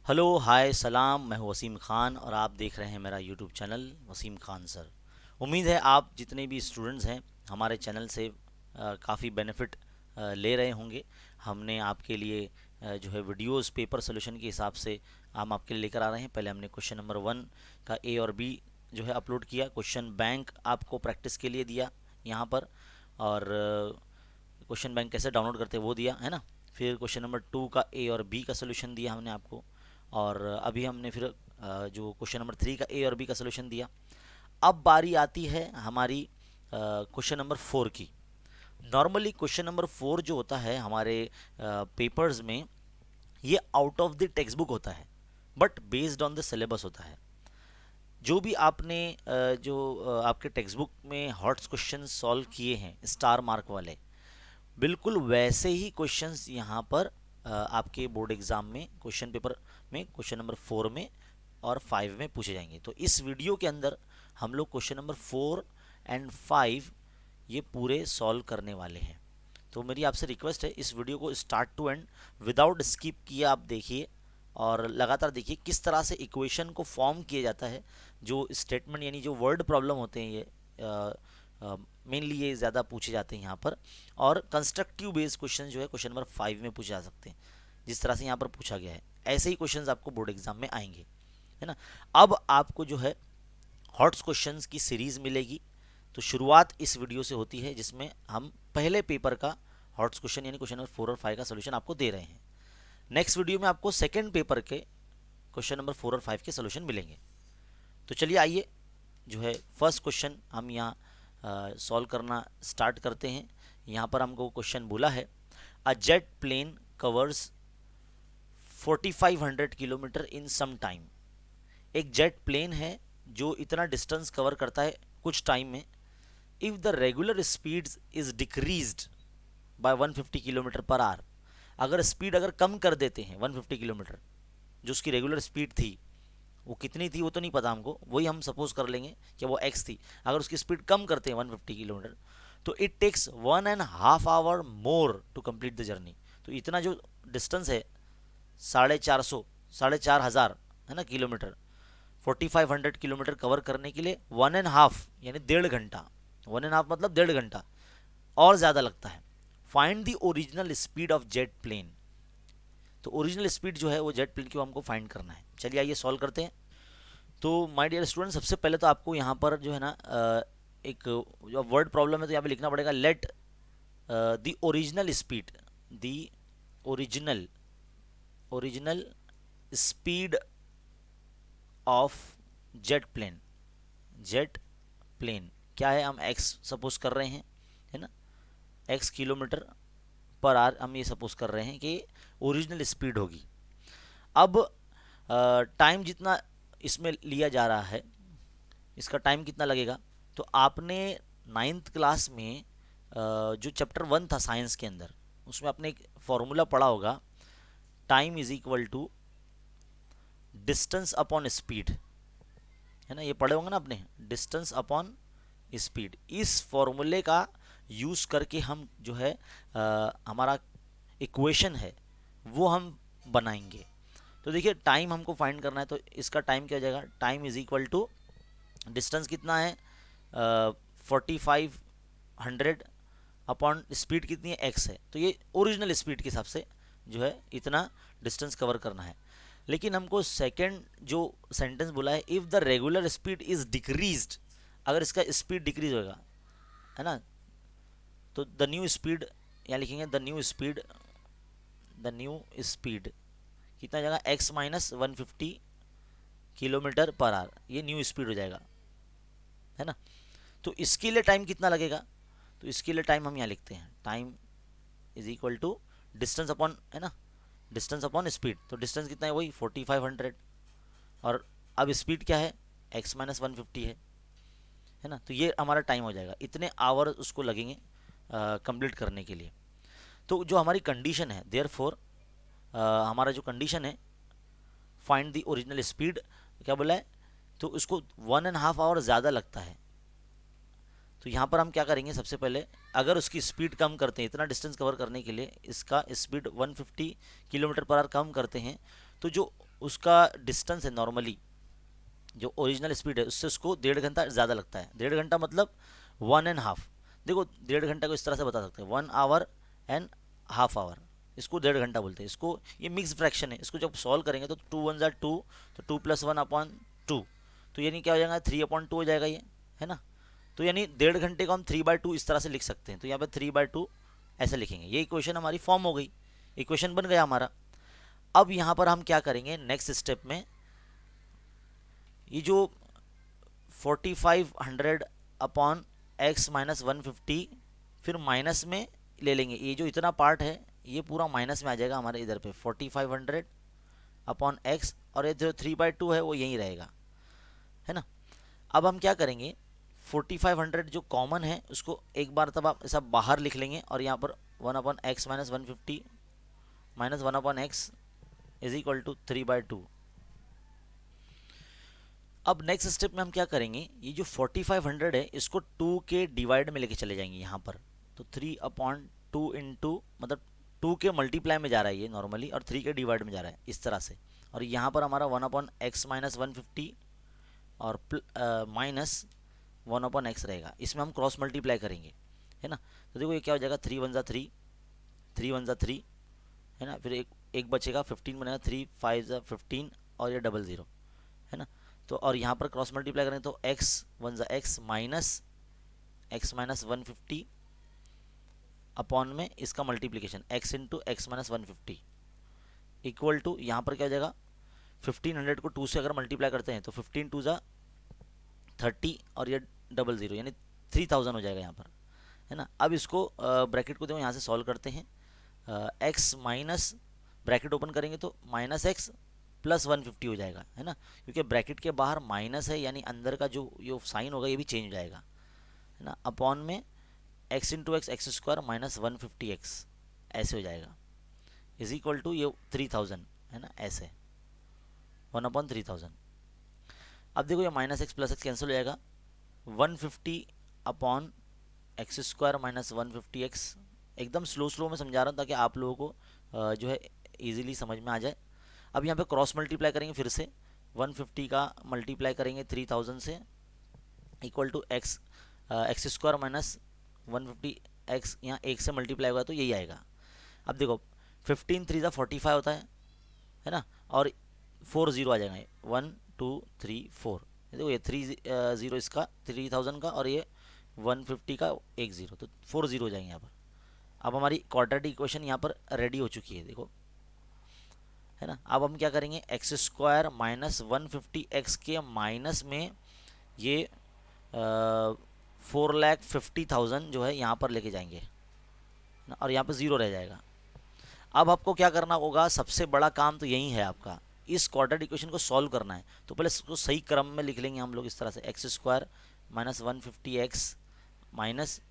Hello hi सलाम, मैं हूँ वसीम खान और आप देख रहे हैं मेरा YouTube channel Wasim Khan sir. उम्मीद है आप जितने भी स्टूडेंट्स हैं हमारे चैनल से काफ़ी बेनिफिट ले रहे होंगे। हमने आपके लिए जो है वीडियोस पेपर सोल्यूशन के हिसाब से हम आपके लिए लेकर आ रहे हैं। पहले हमने क्वेश्चन नंबर 1 का ए और बी जो है अपलोड किया। क्वेश्चन बैंक आपको प्रैक्टिस के लिए दिया यहाँ पर, और क्वेश्चन बैंक कैसे डाउनलोड करते हैं वो दिया है ना। फिर क्वेश्चन नंबर 2 का ए और बी का सोल्यूशन दिया हमने आपको, और अभी हमने फिर जो क्वेश्चन नंबर 3 का ए और बी का सोल्यूशन दिया। अब बारी आती है हमारी क्वेश्चन नंबर 4 की। नॉर्मली क्वेश्चन नंबर 4 जो होता है हमारे पेपर्स में, ये out of the text book होता है but based on the syllabus होता है। जो भी आपने आपके टेक्स्ट बुक में हॉट्स क्वेश्चन सॉल्व किए हैं स्टार मार्क वाले, बिल्कुल वैसे ही क्वेश्चंस यहाँ पर आपके बोर्ड एग्जाम में क्वेश्चन पेपर में क्वेश्चन नंबर 4 में और 5 में पूछे जाएंगे। तो इस वीडियो के अंदर हम लोग क्वेश्चन नंबर 4 एंड 5 ये पूरे सॉल्व करने वाले हैं। तो मेरी आपसे रिक्वेस्ट है, इस वीडियो को start to end without skip किए आप देखिए और लगातार देखिए किस तरह से इक्वेशन को फॉर्म किया जाता है। जो स्टेटमेंट यानी जो वर्ड प्रॉब्लम होते हैं, ये मेनली ये ज़्यादा पूछे जाते हैं यहाँ पर, और कंस्ट्रक्टिव बेस्ड क्वेश्चन जो है क्वेश्चन नंबर 5 में पूछे जा सकते हैं। जिस तरह से यहाँ पर पूछा गया है ऐसे ही क्वेश्चंस आपको बोर्ड एग्जाम में आएंगे, है ना। अब आपको जो है हॉट्स क्वेश्चंस की सीरीज मिलेगी। तो शुरुआत इस वीडियो से होती है जिसमें हम पहले पेपर का हॉट्स क्वेश्चन यानी क्वेश्चन नंबर 4 और 5 का सोल्यूशन आपको दे रहे हैं। नेक्स्ट वीडियो में आपको सेकेंड पेपर के क्वेश्चन नंबर 4 और 5 के सोल्यूशन मिलेंगे। तो चलिए आइए जो है फर्स्ट क्वेश्चन हम यहाँ सॉल्व करना स्टार्ट करते हैं। यहाँ पर हमको क्वेश्चन बोला है, a jet plane covers 4500 kilometre in some time. एक जेट प्लेन है जो इतना डिस्टेंस कवर करता है कुछ टाइम में। If the regular speed is decreased bye 150 kilometre per our, अगर स्पीड अगर कम कर देते हैं 150 किलोमीटर, जो उसकी रेगुलर स्पीड थी वो कितनी थी वो तो नहीं पता हमको, वही हम सपोज कर लेंगे कि वो x थी। अगर उसकी स्पीड कम करते हैं 150 किलोमीटर, तो it takes 1.5 hour more to complete the journey. तो इतना जो डिस्टेंस है 4,500 है ना किलोमीटर, 4500 किलोमीटर कवर करने के लिए 1.5 यानी 1.5 घंटा, 1.5 मतलब 1.5 घंटा और ज़्यादा लगता है। Find the original speed of jet plane. तो ओरिजिनल स्पीड जो है वो जेट प्लेन की वो हमको फाइंड करना है। चलिए आइए सॉल्व करते हैं। तो माय डियर स्टूडेंट, सबसे पहले तो आपको यहाँ पर जो है ना एक जो वर्ड प्रॉब्लम है तो यहाँ पे लिखना पड़ेगा, let the original speed, the original original speed of jet plane. Jet plane क्या है, हम x सपोज कर रहे हैं, है ना, x किलोमीटर पर आवर हम ये सपोज कर रहे हैं कि ओरिजिनल स्पीड होगी। अब टाइम जितना इसमें लिया जा रहा है, इसका टाइम कितना लगेगा, तो आपने 9th क्लास में जो चैप्टर 1 था साइंस के अंदर, उसमें आपने एक फॉर्मूला पढ़ा होगा, time is equal to distance upon speed, है ना। ये पढ़े होंगे ना आपने, डिस्टेंस अपॉन स्पीड। इस फॉर्मूले का यूज़ करके हम जो है हमारा इक्वेशन है वो हम बनाएंगे। तो देखिए टाइम हमको फाइंड करना है, तो इसका टाइम क्या हो जाएगा, time is equal to distance कितना है 4500 अपॉन स्पीड कितनी है x है। तो ये ओरिजिनल स्पीड के हिसाब से जो है इतना डिस्टेंस कवर करना है। लेकिन हमको सेकंड जो सेंटेंस बोला है, if the regular speed is decreased, अगर इसका स्पीड डिक्रीज होगा, है ना, तो द न्यू स्पीड यहाँ लिखेंगे, द न्यू स्पीड कितना जाएगा, x minus 150 kilometre per our, ये न्यू स्पीड हो जाएगा, है ना। तो इसके लिए टाइम कितना लगेगा, तो इसके लिए टाइम हम यहाँ लिखते हैं, time is equal to distance upon, है ना, डिस्टेंस अपॉन स्पीड। तो डिस्टेंस कितना है, वही 4500, और अब स्पीड क्या है, x माइनस 150 है ना। तो ये हमारा टाइम हो जाएगा, इतने आवर उसको लगेंगे कंप्लीट करने के लिए। तो जो हमारी कंडीशन है, देयरफॉर हमारा जो कंडीशन है, फाइंड द ओरिजिनल स्पीड, क्या बोला है, तो उसको 1.5 आवर ज़्यादा लगता है। तो यहाँ पर हम क्या करेंगे, सबसे पहले अगर उसकी स्पीड कम करते हैं, इतना डिस्टेंस कवर करने के लिए इसका स्पीड 150 किलोमीटर पर आवर कम करते हैं, तो जो उसका डिस्टेंस है नॉर्मली, जो ओरिजिनल स्पीड है उससे उसको 1.5 घंटा ज़्यादा लगता है। 1.5 घंटा मतलब 1.5। देखो 1.5 घंटा को इस तरह से बता सकते हैं, 1 आवर एंड हाफ आवर, इसको 1.5 घंटा बोलते हैं। इसको ये मिक्स फ्रैक्शन है, इसको जब सॉल्व करेंगे तो 2 1 2, तो 2+1/2, तो यानी क्या हो जाएगा 3/2 हो जाएगा ये, है ना। तो यानी 1.5 घंटे को हम 3/2 इस तरह से लिख सकते हैं। तो यहाँ पे 3/2 ऐसे लिखेंगे, ये इक्वेशन हमारी फॉर्म हो गई, इक्वेशन बन गया हमारा। अब यहाँ पर हम क्या करेंगे नेक्स्ट स्टेप में, ये जो 4500 अपॉन x माइनस 150, फिर माइनस में ले लेंगे, ये जो इतना पार्ट है ये पूरा माइनस में आ जाएगा हमारे इधर पे, 4500 अपॉन x, और ये जो 3/2 है वो यहीं रहेगा, है ना। अब हम क्या करेंगे, 4500 जो कॉमन है उसको एक बार तब आप ऐसा बाहर लिख लेंगे, और यहाँ पर 1/x minus 150 minus 1/x is equal to 3/2। अब नेक्स्ट स्टेप में हम क्या करेंगे, ये जो 4500 है इसको 2 के डिवाइड में लेके चले जाएंगे यहाँ पर। तो 3/2 इंटू, मतलब 2 के मल्टीप्लाई में जा रहा है ये नॉर्मली, और 3 के डिवाइड में जा रहा है इस तरह से। और यहाँ पर हमारा 1/x माइनस 150 और माइनस 1/x रहेगा, इसमें हम क्रॉस मल्टीप्लाई करेंगे, है ना। तो देखो ये क्या हो जाएगा, 3 1 3, 3 1 3, है ना। फिर एक बचेगा, 15 बनेगा, 3 5 15, और ये 00, है ना। तो और यहाँ पर क्रॉस मल्टीप्लाई करें तो x 1 x minus x minus 150 upon में इसका multiplication x into x minus 150 equal to, यहाँ पर क्या हो जाएगा, 1500 को 2 से अगर मल्टीप्लाई करते हैं तो 15 2 30, और ये 00 यानी 3000 हो जाएगा यहाँ पर, है ना। अब इसको ब्रैकेट को देखो यहाँ से सॉल्व करते हैं, x माइनस ब्रैकेट ओपन करेंगे तो माइनस एक्स प्लस 150 हो जाएगा, है ना। क्योंकि ब्रैकेट के बाहर माइनस है, यानी अंदर का जो साइन होगा ये भी चेंज हो जाएगा, है ना। अपॉन में x into x square minus 150x ऐसे हो जाएगा, इज इक्वल टू ये 3000, है ना, ऐसे 1/3000। अब देखो ये minus x plus x cancel हो जाएगा, 150 upon x square minus 150x। एकदम स्लो में समझा रहा हूँ ताकि आप लोगों को जो है इजीली समझ में आ जाए। अब यहाँ पे क्रॉस मल्टीप्लाई करेंगे, फिर से 150 का मल्टीप्लाई करेंगे 3000 से, equal to x square minus 150x, यहाँ एक से मल्टीप्लाई होगा तो यही आएगा। अब देखो 15 3 45 होता है ना, और 4 0 आ जाएगा, 1 2 3 4, देखो ये 3 0 इसका 3000 का, और ये 150 का 1 0, तो 4 0 हो जाएंगे यहाँ पर। अब हमारी क्वाड्रेटिक इक्वेशन यहाँ पर रेडी हो चुकी है, देखो, है ना। अब हम क्या करेंगे, एक्स स्क्वायर माइनस 150x के माइनस में ये 4,50,000 जो है यहाँ पर लेके जाएंगे ना, और यहाँ पर ज़ीरो रह जाएगा। अब आपको क्या करना होगा, सबसे बड़ा काम तो यही है आपका, इस क्वाड्रेटिक इक्वेशन को सॉल्व करना है। तो पहले इसको सही क्रम में लिख लेंगे हम लोग इस तरह से, x square minus 150x minus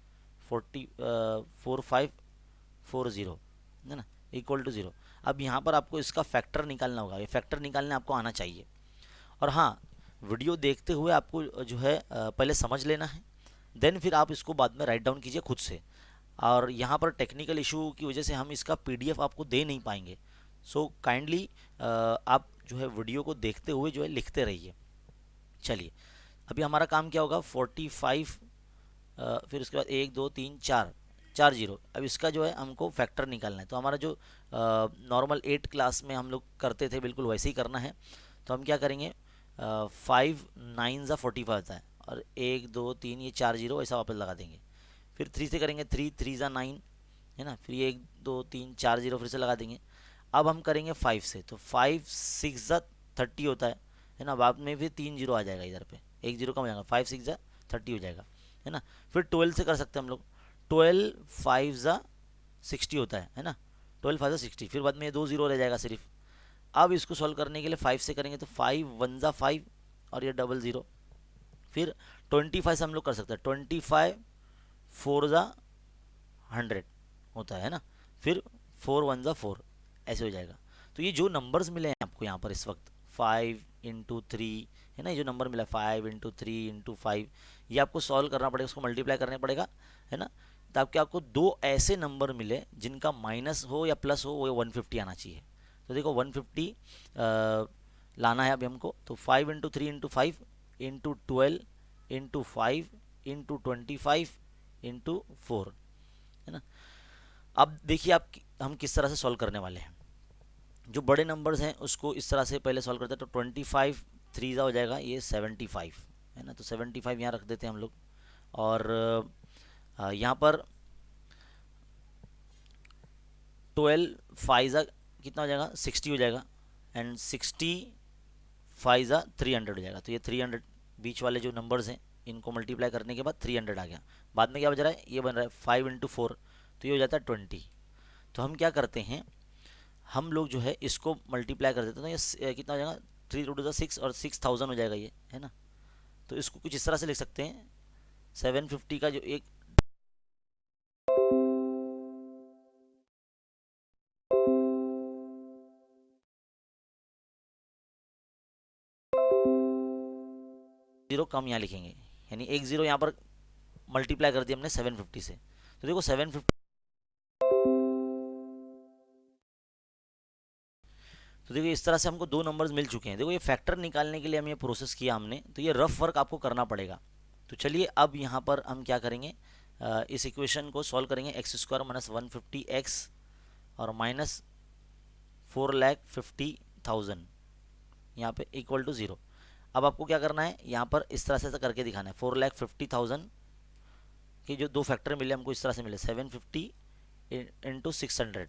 4540, है ना, इक्वल टू 0। अब यहाँ पर आपको इसका फैक्टर निकालना होगा, ये फैक्टर निकालने आपको आना चाहिए। और हाँ, वीडियो देखते हुए आपको जो है पहले समझ लेना है, देन फिर आप इसको बाद में राइट डाउन कीजिए खुद से। और यहाँ पर टेक्निकल इशू की वजह से हम इसका पीडीएफ आपको दे नहीं पाएंगे, सो काइंडली आप जो है वीडियो को देखते हुए जो है लिखते रहिए। चलिए, अभी हमारा काम क्या होगा, 45 फिर उसके बाद 1 2 3 4 4 0। अब इसका जो है हमको फैक्टर निकालना है, तो हमारा जो नॉर्मल 8 क्लास में हम लोग करते थे बिल्कुल वैसे ही करना है। तो हम क्या करेंगे, 5 9 45 आता है, और 1 2 3 ये 4 0 ऐसा वापस लगा देंगे। फिर 3 से करेंगे, 3 3 9, है ना। फिर 1 2 3 4 0 फिर से लगा देंगे। अब हम करेंगे 5 से, तो 5 6 30 होता है ना। बाद में फिर 3 0 आ जाएगा इधर पे, 1 0 कम हो जाएगा, 5 6 30 हो जाएगा, है ना। फिर 12 से कर सकते हैं हम लोग, 12 5 60 होता है ना, 12 5 60। फिर बाद में ये 2 0 रह जाएगा सिर्फ। अब इसको सॉल्व करने के लिए 5 से करेंगे तो 5 1 5, और ये 00। फिर 25 से हम लोग कर सकते हैं, 25 4 100 होता है ना। फिर 4 1 4 ऐसे हो जाएगा। तो ये जो नंबर्स मिले हैं आपको यहाँ पर इस वक्त, 5 इंटू 3, है ना, ये जो नंबर मिला है 5 इंटू 3 इंटू 5, ये आपको सॉल्व करना पड़ेगा, उसको मल्टीप्लाई करना पड़ेगा, है ना। ताकि आपको दो ऐसे नंबर मिले जिनका माइनस हो या प्लस हो, वो 150 आना चाहिए। तो देखो 150 लाना है अभी हमको। तो 5 into 3 into 5 into 12 into 5 into 25 into 4, है ना। अब देखिए आप हम किस तरह से सॉल्व करने वाले हैं। जो बड़े नंबर्स हैं उसको इस तरह से पहले सॉल्व करते हैं। तो 25 3 हो जाएगा ये 75, है ना। तो 75 यहाँ रख देते हैं हम लोग। और यहाँ पर 12 फाइजा कितना हो जाएगा 60 हो जाएगा, एंड 60 फाइजा 300 हो जाएगा। तो ये 300 बीच वाले जो नंबर्स हैं इनको मल्टीप्लाई करने के बाद 300 आ गया। बाद में क्या बज रहा है, ये बन रहा है 5 इंटू 4, तो ये हो जाता है 20। तो हम क्या करते हैं, हम लोग जो है इसको मल्टीप्लाई कर देते हैं। तो ये कितना हो जाएगा 3 टू द 6 और 6000 हो जाएगा ये, है ना। तो इसको कुछ इस तरह से लिख सकते हैं, 750 का जो एक जीरो कम यहाँ लिखेंगे, यानी एक जीरो यहाँ पर मल्टीप्लाई कर दिया हमने 750 से। तो देखो 750, तो देखो इस तरह से हमको दो नंबर्स मिल चुके हैं। देखो ये फैक्टर निकालने के लिए हम ये प्रोसेस किया हमने, तो ये रफ वर्क आपको करना पड़ेगा। तो चलिए अब यहाँ पर हम क्या करेंगे, इस इक्वेशन को सॉल्व करेंगे। एक्स स्क्वायर माइनस 150x और माइनस 4,50,000 यहाँ पे इक्वल टू 0। अब आपको क्या करना है, यहाँ पर इस तरह से करके दिखाना है। 4,50,000 के जो दो फैक्टर मिले हमको इस तरह से मिले 750 इंटू 600।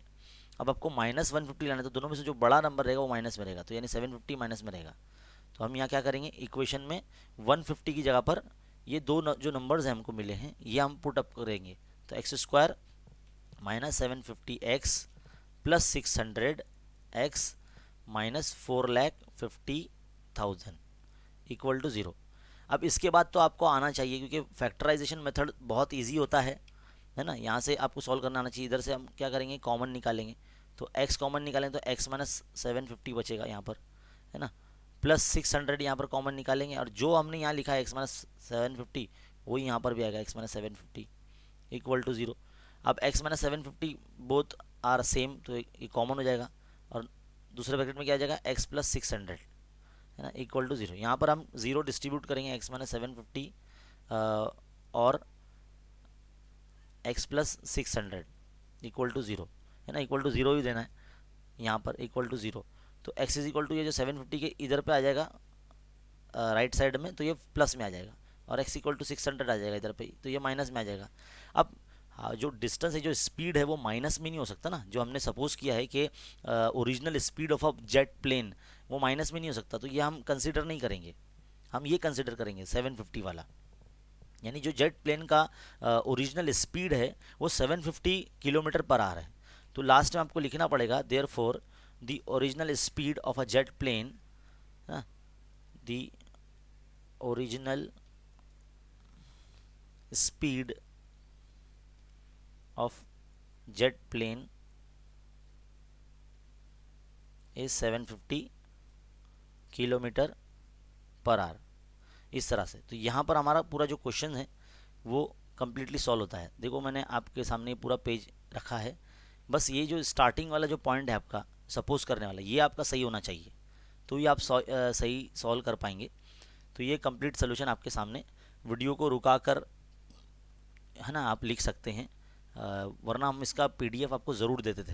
अब आपको माइनस 150 लाना है, तो दोनों में से जो बड़ा नंबर रहेगा वो माइनस में रहेगा, तो यानी 750 माइनस में रहेगा। तो हम यहाँ क्या करेंगे, इक्वेशन में 150 की जगह पर ये दो जो नंबर्स हैं हमको मिले हैं ये हम पुट अप करेंगे। तो x square minus 750x plus 600x minus 4,50,000 equal to 0। अब इसके बाद तो आपको आना चाहिए, क्योंकि फैक्टराइजेशन मेथड बहुत इजी होता है ना। यहाँ से आपको सॉल्व करना आना चाहिए। इधर से हम क्या करेंगे, कॉमन निकालेंगे। तो x कॉमन निकालेंगे तो x माइनस 750 बचेगा यहाँ पर, है ना। प्लस 600 यहाँ पर कॉमन निकालेंगे, और जो हमने यहाँ लिखा है x माइनस 750 वही यहाँ पर भी आएगा, x माइनस 750 इक्वल टू 0। अब x minus 750 both are same, तो ये कॉमन हो जाएगा, और दूसरे ब्रैकेट में क्या आ जाएगा x प्लस 600, है ना, इक्वल टू 0। यहाँ पर हम 0 डिस्ट्रीब्यूट करेंगे, x माइनस 750 और x प्लस 600 इक्वल टू 0, है ना। इक्वल टू 0 ही देना है यहाँ पर, इक्वल टू 0। तो x इज इक्वल टू ये जो 750 के इधर पे आ जाएगा राइट साइड में, तो ये प्लस में आ जाएगा, और x इक्वल टू 600 आ जाएगा इधर पे, तो ये माइनस में आ जाएगा। अब हाँ, जो डिस्टेंस है, जो स्पीड है, वो माइनस में नहीं हो सकता ना। जो हमने सपोज किया है कि original speed of a jet plane वो माइनस में नहीं हो सकता, तो ये हम कंसिडर नहीं करेंगे। हम ये कंसिडर करेंगे 750 वाला, यानी जो जेट प्लेन का ओरिजिनल स्पीड है वो 750 किलोमीटर पर आवर है। तो लास्ट में आपको लिखना पड़ेगा therefore the original speed of a jet plane, the original speed of jet plane is 750 kilometre per hour, इस तरह से। तो यहाँ पर हमारा पूरा जो क्वेश्चन है वो कम्प्लीटली सॉल्व होता है। देखो मैंने आपके सामने पूरा पेज रखा है, बस ये जो स्टार्टिंग वाला जो पॉइंट है आपका सपोज करने वाला, ये आपका सही होना चाहिए, तो ये आप सही सॉल्व कर पाएंगे। तो ये कंप्लीट सोल्यूशन आपके सामने, वीडियो को रुका कर, है ना, आप लिख सकते हैं, वरना हम इसका PDF आपको ज़रूर देते थे।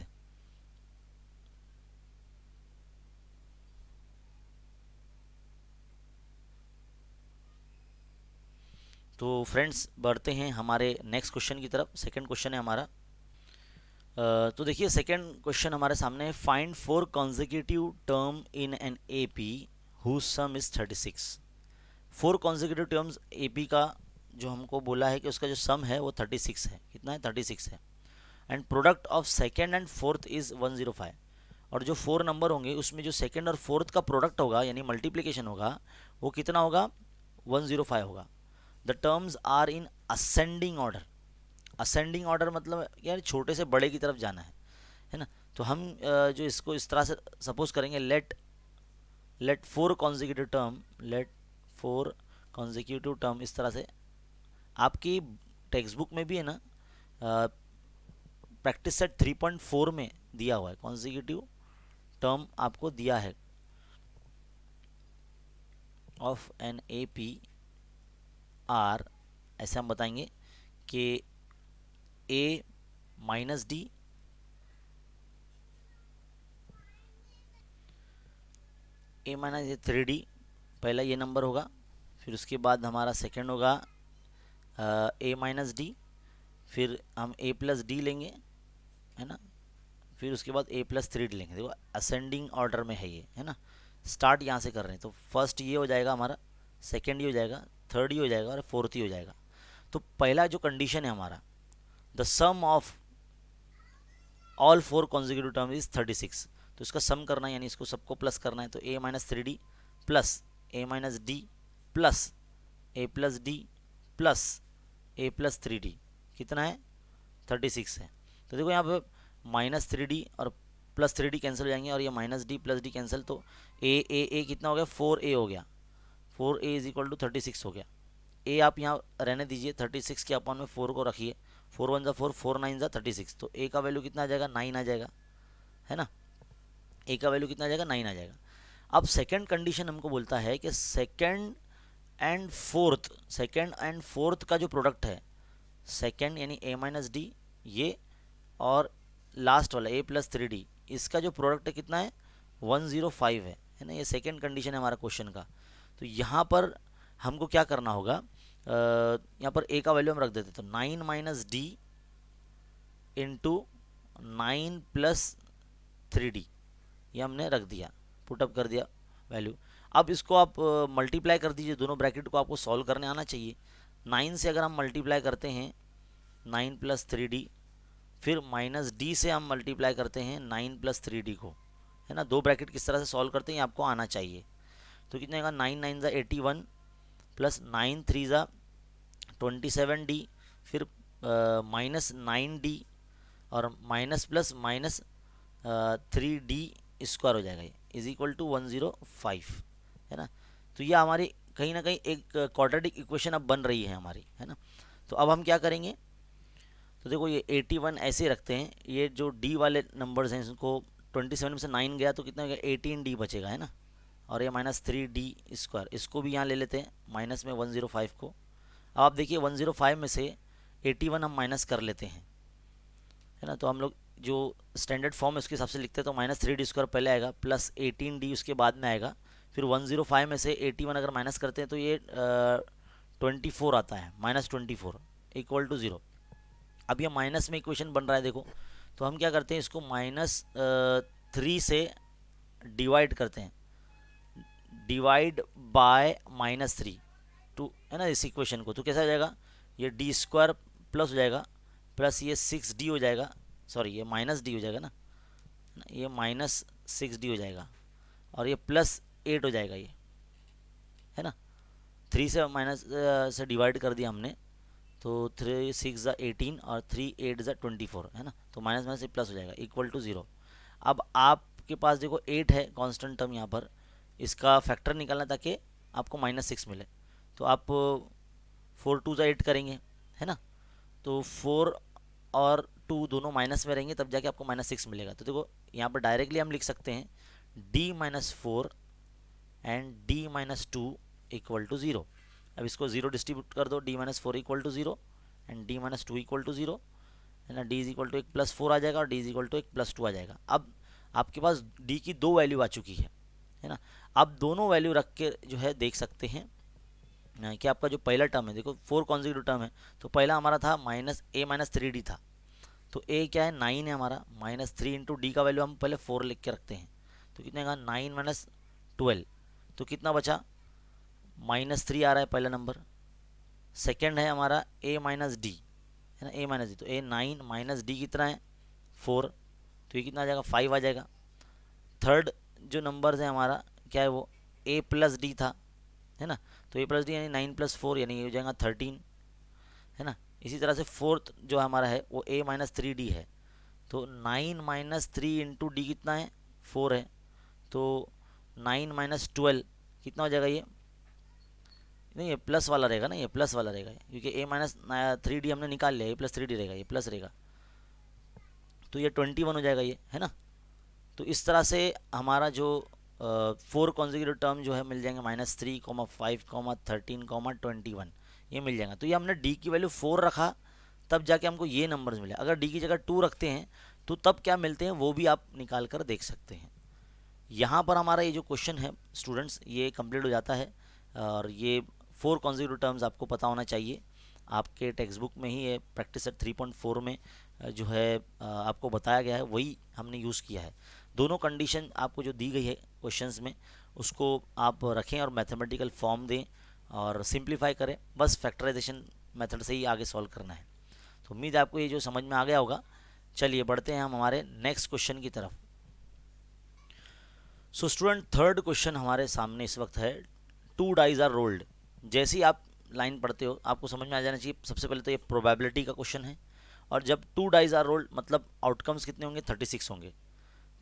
तो फ्रेंड्स बढ़ते हैं हमारे नेक्स्ट क्वेश्चन की तरफ। सेकंड क्वेश्चन है हमारा। तो देखिए सेकंड क्वेश्चन हमारे सामने है, find 4 consecutive term in an AP whose sum is 36। 4 consecutive terms AP का जो हमको बोला है कि उसका जो सम है वो 36 है। कितना है, 36 है। And product of second and fourth is 105। और जो 4 नंबर होंगे उसमें जो सेकेंड और फोर्थ का प्रोडक्ट होगा यानी मल्टीप्लिकेशन होगा वो कितना होगा, 105 होगा। The terms are in ascending order. Ascending order मतलब यार छोटे से बड़े की तरफ जाना है ना। तो हम जो इसको इस तरह से सपोज करेंगे, let 4 consecutive term, let 4 consecutive term, इस तरह से आपकी टेक्स्ट बुक में भी है ना, प्रैक्टिस सेट 3.4 में दिया हुआ है, कॉन्जिक्यूटिव टर्म आपको दिया है। Of an A P are, ऐसे हम बताएंगे कि A minus D A minus ये 3D पहला ये नंबर होगा, फिर उसके बाद हमारा सेकंड होगा ए माइनस डी, फिर हम ए प्लस डी लेंगे, है ना, फिर उसके बाद ए प्लस 3D लेंगे। देखो असेंडिंग ऑर्डर में है ये, है ना, स्टार्ट यहाँ से कर रहे हैं। तो फर्स्ट ये हो जाएगा हमारा, सेकंड ये हो जाएगा, थर्ड ये हो जाएगा और फोर्थ ही हो जाएगा। तो पहला जो कंडीशन है हमारा, the sum of all 4 consecutive term is 36। तो इसका सम करना है, यानी इसको सबको प्लस करना है। तो ए माइनस 3D प्लस ए माइनस डी प्लस ए प्लस डी प्लस ए प्लस 3D कितना है, 36 है। तो देखो यहाँ पे माइनस 3D और प्लस 3D कैंसिल हो जाएंगे और ये minus D plus D cancel, तो ए कितना हो गया, 4a हो गया, 4a इज इक्वल टू 36 हो गया। ए आप यहाँ रहने दीजिए, 36 के अपन में 4 को रखिए, 4 1 4, 4 9 36, तो ए का वैल्यू कितना आ जाएगा, 9 आ जाएगा, है ना, ए का वैल्यू कितना आ जाएगा, 9 आ जाएगा। अब सेकंड कंडीशन हमको बोलता है कि सेकंड एंड फोर्थ का जो प्रोडक्ट है, सेकंड यानी ए माइनस डी ये और लास्ट वाला ए प्लस 3D, इसका जो प्रोडक्ट है कितना है, 105 है ना, ये सेकंड कंडीशन है हमारा क्वेश्चन का। तो यहाँ पर हमको क्या करना होगा, यहाँ पर ए का वैल्यू हम रख देते, तो 9 minus D into 9 plus 3D ये हमने रख दिया, पुटअप कर दिया वैल्यू। अब इसको आप मल्टीप्लाई कर दीजिए, दोनों ब्रैकेट को आपको सॉल्व करने आना चाहिए। 9 से अगर हम मल्टीप्लाई करते हैं 9 प्लस 3D, फिर माइनस डी से हम मल्टीप्लाई करते हैं 9 प्लस 3D को, है ना, दो ब्रैकेट किस तरह से सॉल्व करते हैं आपको आना चाहिए। तो कितने का, 9 9 ज़ा 81 प्लस 9 3 ज़ा 27D, फिर माइनस 9D और minus plus minus 3D square हो जाएगा, ये इज इक्वल टू 105, है ना। तो ये हमारी कहीं ना कहीं एक क्वाड्रेटिक इक्वेशन अब बन रही है हमारी, है ना। तो अब हम क्या करेंगे, तो देखो ये 81 ऐसे रखते हैं, ये जो D वाले नंबर्स हैं इसको 27 में से 9 गया तो कितना हो गया, 18D बचेगा, है ना, और ये माइनस 3D स्क्वायर, इसको भी यहाँ ले लेते हैं माइनस में 105 को। अब आप देखिए 105 में से 81 हम माइनस कर लेते हैं, है ना, तो हम लोग जो स्टैंडर्ड फॉर्म है उसके हिसाब से लिखते हैं, तो माइनस 3D स्क्वायर पहले आएगा प्लस 18D उसके बाद में आएगा, फिर 105 में से 81 अगर माइनस करते हैं तो ये 24 आता है, माइनस 24 इक्वल टू 0। अब ये माइनस में इक्वेशन बन रहा है देखो, तो हम क्या करते हैं, इसको माइनस 3 से डिवाइड करते हैं, डिवाइड बाय माइनस 3 टू, है ना, इस इक्वेशन को। तो कैसा हो जाएगा, ये डी स्क्वायर प्लस हो जाएगा, प्लस ये 6D हो जाएगा, सॉरी ये माइनस डी हो जाएगा ना, ये माइनस 6D हो जाएगा और ये प्लस 8 हो जाएगा, ये है ना, 3 से माइनस से डिवाइड कर दिया हमने, तो 3 6 ज़ा 18 और 3 8 ज़ा 24, है ना, तो माइनस माइनस से प्लस हो जाएगा इक्वल टू 0। अब आपके पास देखो 8 है कांस्टेंट टर्म यहाँ पर, इसका फैक्टर निकालना ताकि आपको माइनस 6 मिले, तो आप 4 2 ज़ा 8 करेंगे, है ना, तो 4 और 2 दोनों माइनस में रहेंगे तब जाके आपको माइनस 6 मिलेगा। तो देखो यहाँ पर डायरेक्टली हम लिख सकते हैं D minus 4 and D minus 2 equal to 0। अब इसको 0 डिस्ट्रीब्यूट कर दो, D minus 4 equal to 0 and D minus 2 equal to 0, है ना, D is equal to 1 plus 4 आ जाएगा और D is equal to 1 plus 2 आ जाएगा। अब आपके पास D की दो वैल्यू आ चुकी है ना। आप दोनों वैल्यू रख के जो है देख सकते हैं कि आपका जो पहला टर्म है, देखो 4 कॉन्जिक्यूटिव टर्म है, तो पहला हमारा था माइनस ए माइनस 3D था, तो ए क्या है 9 है हमारा, माइनस 3 इंटू डी का वैल्यू हम पहले 4 लिख के रखते हैं, तो कितने का 9 माइनस 12, तो कितना बचा माइनस 3 आ रहा है पहला नंबर। सेकंड है हमारा ए माइनस डी, है ना, ए माइनस डी, तो ए 9 माइनस डी कितना है 4, तो ये कितना आ जाएगा 5 आ जाएगा। थर्ड जो नंबर है हमारा क्या है, वो ए प्लस डी था, है ना, तो ए प्लस डी यानी 9 प्लस 4 यानी ये हो जाएगा 13, है ना। इसी तरह से फोर्थ जो हमारा है वो a माइनस 3D है, तो 9 माइनस 3 इंटू डी कितना है 4 है, तो 9 माइनस 12 कितना हो जाएगा, ये नहीं ये प्लस वाला रहेगा ना, ये प्लस वाला रहेगा क्योंकि a माइनस 3D हमने निकाल लिया, a प्लस 3D रहेगा, ये प्लस रहेगा, तो ये 21 हो जाएगा ये, है ना। तो इस तरह से हमारा जो 4 कॉन्जिक्यूटिव टर्म जो है मिल जाएंगे -3, 5, 13, 21, ये मिल जाएगा। तो ये हमने डी की वैल्यू 4 रखा, तब जाके हमको ये नंबर्स मिले। अगर डी की जगह 2 रखते हैं तो तब क्या मिलते हैं वो भी आप निकाल कर देख सकते हैं। यहाँ पर हमारा ये जो क्वेश्चन है स्टूडेंट्स ये कंप्लीट हो जाता है। और ये 4 कॉन्जिक्यूटिव टर्म्स आपको पता होना चाहिए, आपके टेक्स्ट बुक में ही है प्रैक्टिस सेट 3.4 में जो है आपको बताया गया है, वही हमने यूज़ किया है। दोनों कंडीशन आपको जो दी गई है क्वेश्चंस में उसको आप रखें और मैथमेटिकल फॉर्म दें और सिंप्लीफाई करें, बस फैक्टराइजेशन मेथड से ही आगे सॉल्व करना है। तो उम्मीद है आपको ये जो समझ में आ गया होगा। चलिए बढ़ते हैं हम हमारे नेक्स्ट क्वेश्चन की तरफ। सो स्टूडेंट थर्ड क्वेश्चन हमारे सामने इस वक्त है, 2 डाइज आर रोल्ड। जैसे ही आप लाइन पढ़ते हो आपको समझ में आ जाना चाहिए सबसे पहले तो ये प्रोबेबिलिटी का क्वेश्चन है, और जब 2 डाइज आर रोल्ड मतलब आउटकम्स कितने होंगे, 36 होंगे।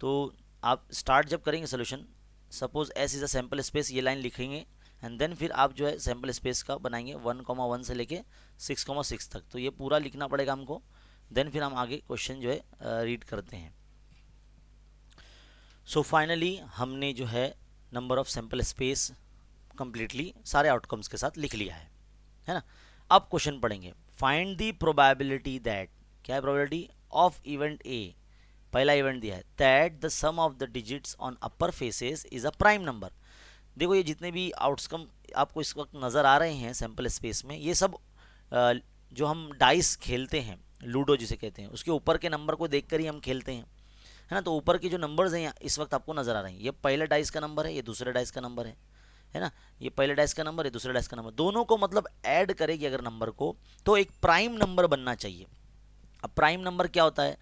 तो आप स्टार्ट जब करेंगे solution, suppose S is a sample space, ये लाइन लिखेंगे एंड देन फिर आप जो है सैम्पल स्पेस का बनाएंगे 1,1 से लेके 6,6 तक। तो ये पूरा लिखना पड़ेगा हमको, देन फिर हम आगे क्वेश्चन जो है रीड करते हैं। सो फाइनली हमने जो है number of sample space completely सारे आउटकम्स के साथ लिख लिया है ना। अब क्वेश्चन पढ़ेंगे, फाइंड द प्रोबेबिलिटी दैट, क्या है प्रोबेबिलिटी ऑफ इवेंट ए, पहला इवेंट दिया है, that the sum of the digits on upper faces is a prime number. देखो ये जितने भी आउटकम आपको इस वक्त नज़र आ रहे हैं सैम्पल स्पेस में, ये सब जो हम डाइस खेलते हैं, लूडो जिसे कहते हैं, उसके ऊपर के नंबर को देखकर ही हम खेलते हैं, है ना। तो ऊपर के जो नंबर्स हैं इस वक्त आपको नज़र आ रहे हैं, ये पहले डाइस का नंबर है, ये दूसरे डाइस का नंबर है ना। ये पहले डाइस का नंबर है, दूसरे डाइस का नंबर, दोनों को मतलब ऐड करेगी अगर नंबर को तो एक प्राइम नंबर बनना चाहिए। अब प्राइम नंबर क्या होता है,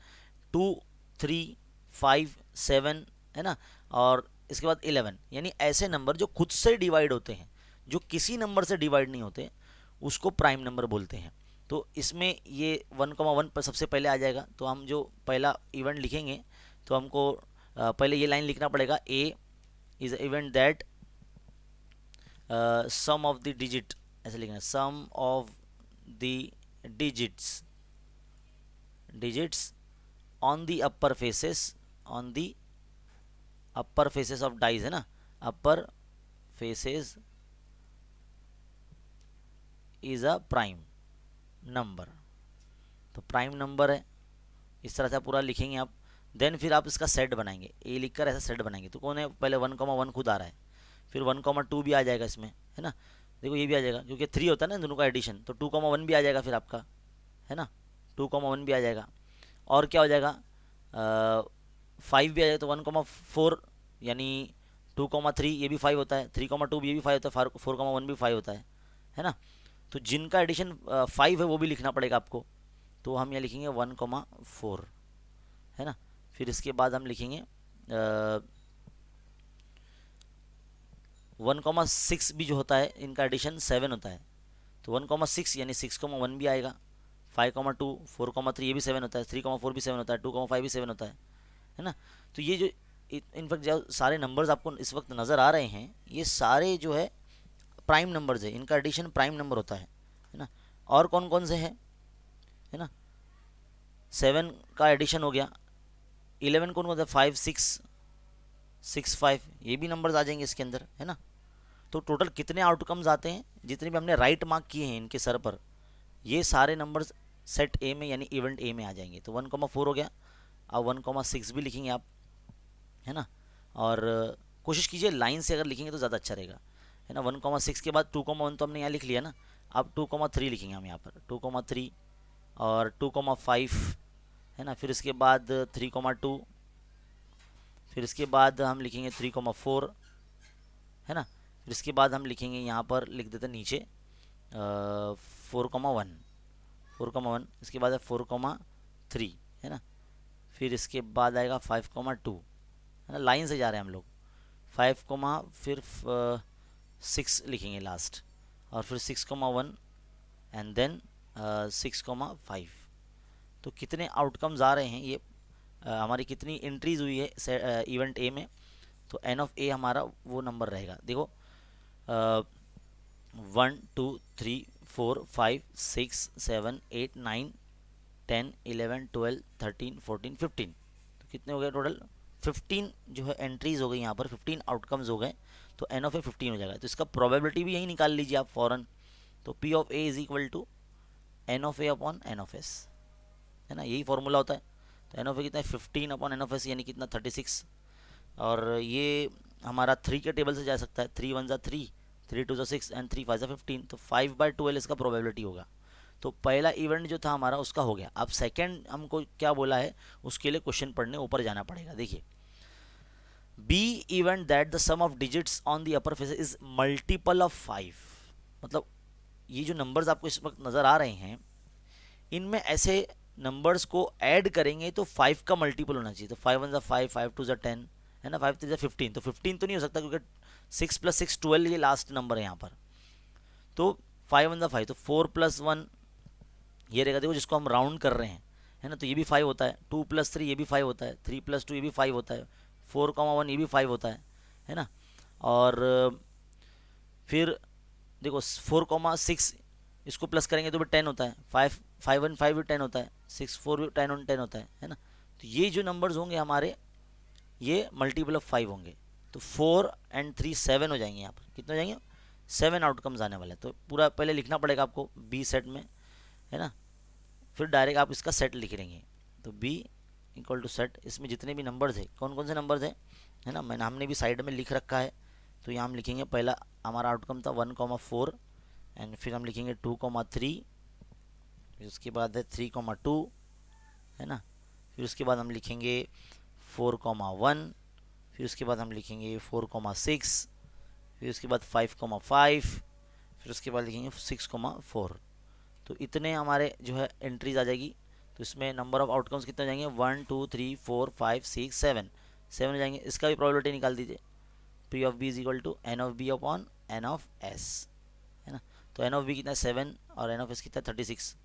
2, 3, 5, 7, है ना, और इसके बाद 11, यानी ऐसे नंबर जो खुद से डिवाइड होते हैं, जो किसी नंबर से डिवाइड नहीं होते, उसको प्राइम नंबर बोलते हैं। तो इसमें ये 1,1 पर सबसे पहले आ जाएगा। तो हम जो पहला इवेंट लिखेंगे तो हमको पहले ये लाइन लिखना पड़ेगा, A is event that sum of the digit, ऐसे लिखना, sum of the digits on the upper faces, on the upper faces of dice, है ना, upper faces is a prime number. तो प्राइम नंबर है, इस तरह से आप पूरा लिखेंगे आप। देन फिर आप इसका सेट बनाएंगे, ए लिखकर ऐसा सेट बनाएंगे। तो कौन है, पहले 1,1 खुद आ रहा है, फिर 1,2 भी आ जाएगा इसमें, है ना। देखो ये भी आ जाएगा क्योंकि 3 होता है ना दोनों का एडिशन, तो 2,1 भी आ जाएगा फिर आपका, है ना, 2,1 भी आ जाएगा। और क्या हो जाएगा, 5 भी आ जाएगा, तो 1,4 यानी 2,3 ये भी 5 होता है, 3,2 ये भी 5 होता है, 4,1 भी 5 होता है ना। तो जिनका एडिशन 5 है वो भी लिखना पड़ेगा आपको। तो हम यहाँ लिखेंगे 1,4, है ना। फिर इसके बाद हम लिखेंगे 1,6 भी जो होता है, इनका एडिशन 7 होता है, तो 1,6 यानी 6,1 भी आएगा, 5,2, 4,3 ये भी 7 होता है, 3,4 भी 7 होता है, 2,5 भी 7 होता है ना। तो ये जो इनफैक्ट जो सारे नंबर्स आपको इस वक्त नज़र आ रहे हैं, ये सारे जो है प्राइम नंबर्स है, इनका एडिशन प्राइम नंबर होता है ना। और कौन कौन से हैं, है ना, 7 का एडिशन हो गया, 11 कौन कौन सा, 5, 6, 6, 5, ये भी नंबर्स आ जाएंगे इसके अंदर, है ना। तो टोटल कितने आउटकम्स आते हैं, जितने भी हमने राइट मार्क किए हैं इनके सर पर, ये सारे नंबर्स सेट ए में यानी इवेंट ए में आ जाएंगे। तो 1,4 हो गया, अब 1,6 भी लिखेंगे आप, है ना। और कोशिश कीजिए लाइन से अगर लिखेंगे तो ज़्यादा अच्छा रहेगा, है ना। 1,6 के बाद 2,1 तो हमने यहाँ लिख लिया ना, अब 2,3 लिखेंगे हम यहाँ पर, 2,3 और 2,5, है ना। फिर इसके बाद 3,2, फिर इसके बाद हम लिखेंगे 3,4, है ना। फिर इसके बाद हम लिखेंगे यहाँ पर, लिख देते हैं नीचे 4,1, 4,1, इसके बाद है 4,3, है ना। फिर इसके बाद आएगा 5,2, है ना, लाइन से जा रहे हैं हम लोग, 5, फिर 6 लिखेंगे लास्ट, और फिर 6,1 एंड देन 6,5। तो कितने आउटकम्स आ रहे हैं, ये हमारी कितनी एंट्रीज हुई है इवेंट ए में, तो एन ऑफ ए हमारा वो नंबर रहेगा। देखो 1, 2, 3, 4, 5, 6, 7, 8, 9, 10, 11, 12, 13, 14, 15, तो कितने हो गए टोटल, 15 जो है एंट्रीज हो गई यहाँ पर, 15 आउटकम्स हो गए, तो एन ऑफ ए 15 हो जाएगा। तो इसका प्रोबेबिलिटी भी यही निकाल लीजिए आप फॉरन। तो P of A is equal to N of A upon N of S, है ना, यही फॉर्मूला होता है। तो एन ऑफ ए कितना है 15 अपॉन एन ऑफ एस, यानी कितना 36। और ये हमारा 3 के टेबल से जा सकता है, 3 1 3, 3 2 6 एंड 3 5 15, तो 5/12 इसका प्रोबेबिलिटी होगा। तो पहला इवेंट जो था हमारा उसका हो गया। अब सेकंड हमको क्या बोला है, उसके लिए क्वेश्चन पढ़ने ऊपर जाना पड़ेगा। देखिए, B event that the sum of digits on the upper face is multiple of 5। मतलब ये जो नंबर्स आपको इस वक्त नज़र आ रहे हैं, इनमें ऐसे नंबर्स को ऐड करेंगे तो 5 का मल्टीपल होना चाहिए। तो 5 1 5, 5 2 10, है ना, 5 3 15। तो 15 तो नहीं हो सकता क्योंकि 6 + 6 12 ये लास्ट नंबर है यहाँ पर। तो 5 1 5, तो 4 + 1 ये रहेगा, देखो जिसको हम राउंड कर रहे हैं, है ना, तो ये भी 5 होता है। 2 + 3 ये भी 5 होता है, 3 + 2 ये भी 5 होता है, 4, 1 ये भी 5 होता है ना। और फिर देखो 4, 6 इसको प्लस करेंगे तो भी 10 होता है, 5 5 1 5 भी 10 होता है, 6 4 भी 10 10 होता है ना। तो ये जो नंबर्स होंगे हमारे, ये मल्टीपल ऑफ 5 होंगे। तो 4 और 3 7 हो जाएंगे। यहाँ पर कितने हो जाएंगे, 7 आउटकम्स आने वाले हैं। तो पूरा पहले लिखना पड़ेगा आपको बी सेट में, है ना, फिर डायरेक्ट आप इसका सेट लिख लेंगे। तो बी इक्वल टू सेट, इसमें जितने भी नंबर्स है, कौन कौन से नंबर्स हैं, है ना, मैंने हमने भी साइड में लिख रखा है। तो यहाँ हम लिखेंगे, पहला हमारा आउटकम था 1, 4, एंड फिर हम लिखेंगे 2, 3, फिर उसके बाद है 3, 2, है ना, फिर उसके बाद हम लिखेंगे 4, 1, फिर उसके बाद हम लिखेंगे 4, 6, फिर उसके बाद 5, 5, फिर उसके बाद लिखेंगे 6, 4। तो इतने हमारे जो है एंट्रीज आ जाएगी। तो इसमें नंबर ऑफ आउटकम्स कितने हो जाएंगे, 1 2 3 4 5 6 7 हो जाएंगे। इसका भी प्रोबेबिलिटी निकाल दीजिए, P of B is equal to N of B upon N of S, है ना। तो एन ऑफ बी कितना है 7 और एन ऑफ एस कितना है 36,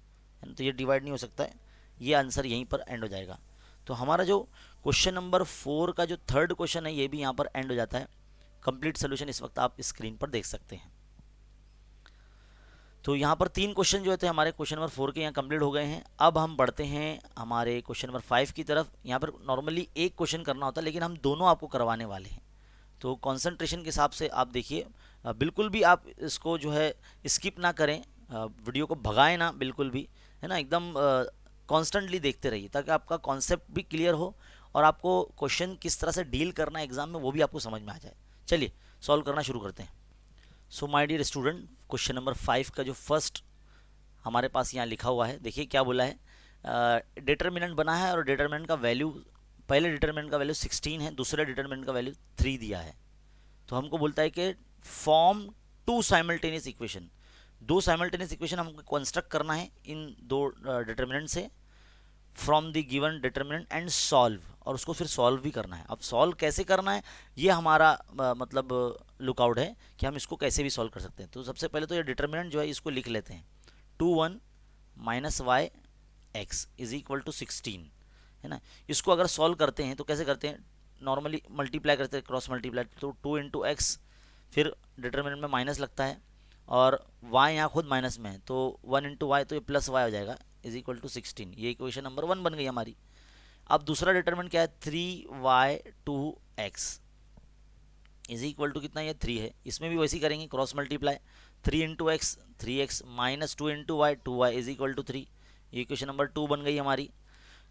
है ना। तो ये डिवाइड नहीं हो सकता है, ये आंसर यहीं पर एंड हो जाएगा। तो हमारा जो क्वेश्चन नंबर 4 का जो थर्ड क्वेश्चन है, ये भी यहाँ पर एंड हो जाता है। कंप्लीट सोल्यूशन इस वक्त आप स्क्रीन पर देख सकते हैं। तो यहाँ पर 3 क्वेश्चन जो थे हमारे क्वेश्चन नंबर 4 के यहाँ कंप्लीट हो गए हैं। अब हम बढ़ते हैं हमारे क्वेश्चन नंबर 5 की तरफ। यहाँ पर नॉर्मली एक क्वेश्चन करना होता है, लेकिन हम दोनों आपको करवाने वाले हैं। तो कंसंट्रेशन के हिसाब से आप देखिए, बिल्कुल भी आप इसको जो है स्किप ना करें, वीडियो को भगाएं ना बिल्कुल भी, है ना, एकदम कॉन्स्टेंटली देखते रहिए ताकि आपका कॉन्सेप्ट भी क्लियर हो और आपको क्वेश्चन किस तरह से डील करना है एग्जाम में वो भी आपको समझ में आ जाए। चलिए सॉल्व करना शुरू करते हैं। So my dear student, question number 5 का जो फर्स्ट हमारे पास यहाँ लिखा हुआ है, देखिए क्या बोला है। डिटर्मिनेंट बना है और डिटर्मिनेंट का वैल्यू, पहले डिटर्मिनेंट का वैल्यू 16 है, दूसरे डिटर्मिनेंट का वैल्यू 3 दिया है। तो हमको बोलता है कि form 2 simultaneous equation, 2 simultaneous equation हमको कंस्ट्रक्ट करना है इन 2 डिटर्मिनेंट से from the given determinant and solve, और उसको फिर सॉल्व भी करना है। अब सॉल्व कैसे करना है ये हमारा मतलब लुकआउट है कि हम इसको कैसे भी सॉल्व कर सकते हैं। तो सबसे पहले तो ये डिटर्मिनेंट जो है इसको लिख लेते हैं, 2 1 - y x is equal to 16, है ना। इसको अगर सॉल्व करते हैं तो कैसे करते हैं, नॉर्मली मल्टीप्लाई करते हैं, क्रॉस मल्टीप्लाई। तो 2 × x, फिर डिटर्मिनेंट में माइनस लगता है और y यहाँ खुद माइनस में है, तो 1 × y, तो ये प्लस y हो जाएगा, इज इक्वल टू 16। ये इक्वेशन नंबर 1 बन गई हमारी। अब दूसरा डिटर्मिनेंट क्या है, 3y2x इज इक्वल टू कितना, ये 3 है। इसमें भी वैसे ही करेंगे, cross multiply, 3 × x 3x minus 2 × y 2y is equal to 3। ये इक्वेशन नंबर 2 बन गई हमारी।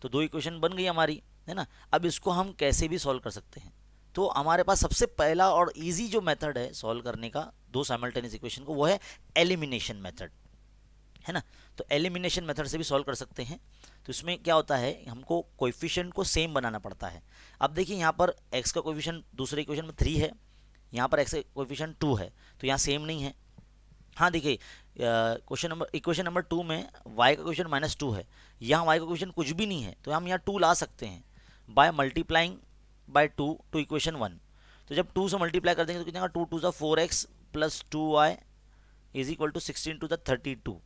तो 2 इक्वेशन बन गई हमारी, है ना। अब इसको हम कैसे भी सॉल्व कर सकते हैं। तो हमारे पास सबसे पहला और इजी जो मेथड है सॉल्व करने का 2 साइमल्टेनियस इक्वेशन को, वो है एलिमिनेशन मेथड, है ना। तो एलिमिनेशन मेथड से भी सॉल्व कर सकते हैं। तो इसमें क्या होता है, हमको कोएफिशिएंट को सेम बनाना पड़ता है। अब देखिए यहाँ पर x का कोएफिशिएंट दूसरे इक्वेशन में 3 है, यहाँ पर x का कोएफिशिएंट 2 है, तो यहाँ सेम नहीं है। हाँ देखिए, इक्वेशन नंबर 2 में y का कोएफिशिएंट -2 है, यहाँ y का कोएफिशिएंट कुछ भी नहीं है, तो हम यहाँ 2 ला सकते हैं by multiplying by 2 to equation 1। तो जब 2 से मल्टीप्लाई कर देंगे तो कितना, 2 2 4x plus 2y is equal to 16 to the 32।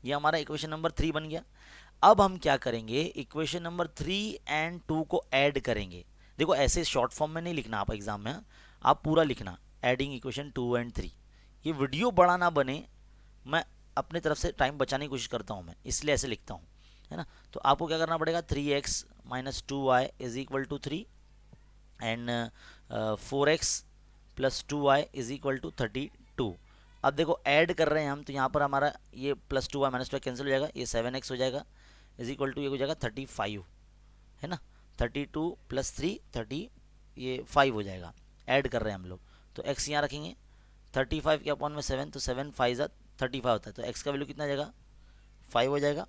ये हमारा इक्वेशन नंबर 3 बन गया। अब हम क्या करेंगे, इक्वेशन नंबर 3 एंड 2 को ऐड करेंगे। देखो ऐसे शॉर्ट फॉर्म में नहीं लिखना आप एग्जाम में, आप पूरा लिखना, एडिंग इक्वेशन 2 एंड 3। ये वीडियो बड़ा ना बने, मैं अपने तरफ से टाइम बचाने की कोशिश करता हूँ, मैं इसलिए ऐसे लिखता हूँ, है ना। तो आपको क्या करना पड़ेगा, 3x - 2y is equal to 3, and 4x plus 2y is equal to 32। अब देखो ऐड कर रहे हैं हम, तो यहाँ पर हमारा ये plus 2y minus 2y cancel हो जाएगा, ये 7x हो जाएगा इज इक्वल टू ये हो जाएगा 35, है ना। 32 प्लस 3 30, ये 5 हो जाएगा। ऐड कर रहे हैं हम लोग, तो x यहाँ रखेंगे 35 के अपॉन में 7, तो 7 5 35 होता है, तो x का वैल्यू कितना हो जाएगा 5 हो जाएगा,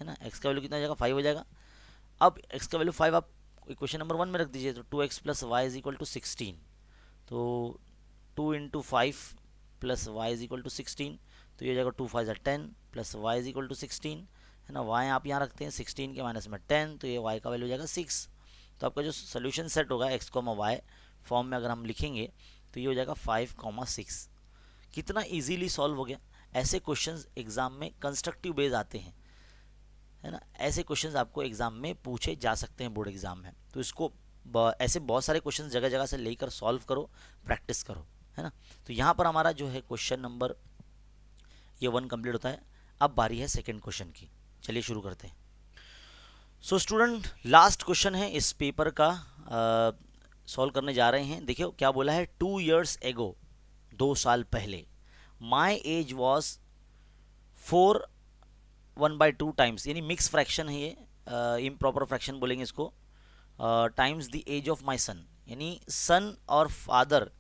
है ना। x का वैल्यू कितना हो जाएगा 5 हो जाएगा। अब x का वैल्यू 5 आप इक्वेशन नंबर 1 में रख दीजिए, तो 2x plus y is equal to 16, तो 2 into 5 plus y is equal to 16, तो ये हो जाएगा 2 5 10 plus y is equal to 16, है ना। y आप यहाँ रखते हैं 16 के माइनस में 10, तो ये y का वैल्यू हो जाएगा 6। तो आपका जो सोल्यूशन सेट होगा x, y फॉर्म में अगर हम लिखेंगे तो ये हो जाएगा 5,6। कितना इजीली सॉल्व हो गया। ऐसे क्वेश्चंस एग्जाम में कंस्ट्रक्टिव बेस आते हैं, है ना। ऐसे क्वेश्चंस आपको एग्जाम में पूछे जा सकते हैं बोर्ड एग्जाम में, तो इसको ऐसे बहुत सारे क्वेश्चंस जगह जगह से लेकर सॉल्व करो, प्रैक्टिस करो, है ना। तो यहाँ पर हमारा जो है क्वेश्चन नंबर ये 1 कंप्लीट होता है। अब बारी है सेकंड क्वेश्चन की, चलिए शुरू करते हैं। सो स्टूडेंट, लास्ट क्वेश्चन है इस पेपर का, सॉल्व करने जा रहे हैं। देखिए क्या बोला है, 2 years एगो, 2 साल पहले, माई एज वॉज 4 1/2 टाइम्स, यानी मिक्स फ्रैक्शन है ये, इम्प्रॉपर फ्रैक्शन बोलेंगे इसको, times the age of my son, यानी सन और फादर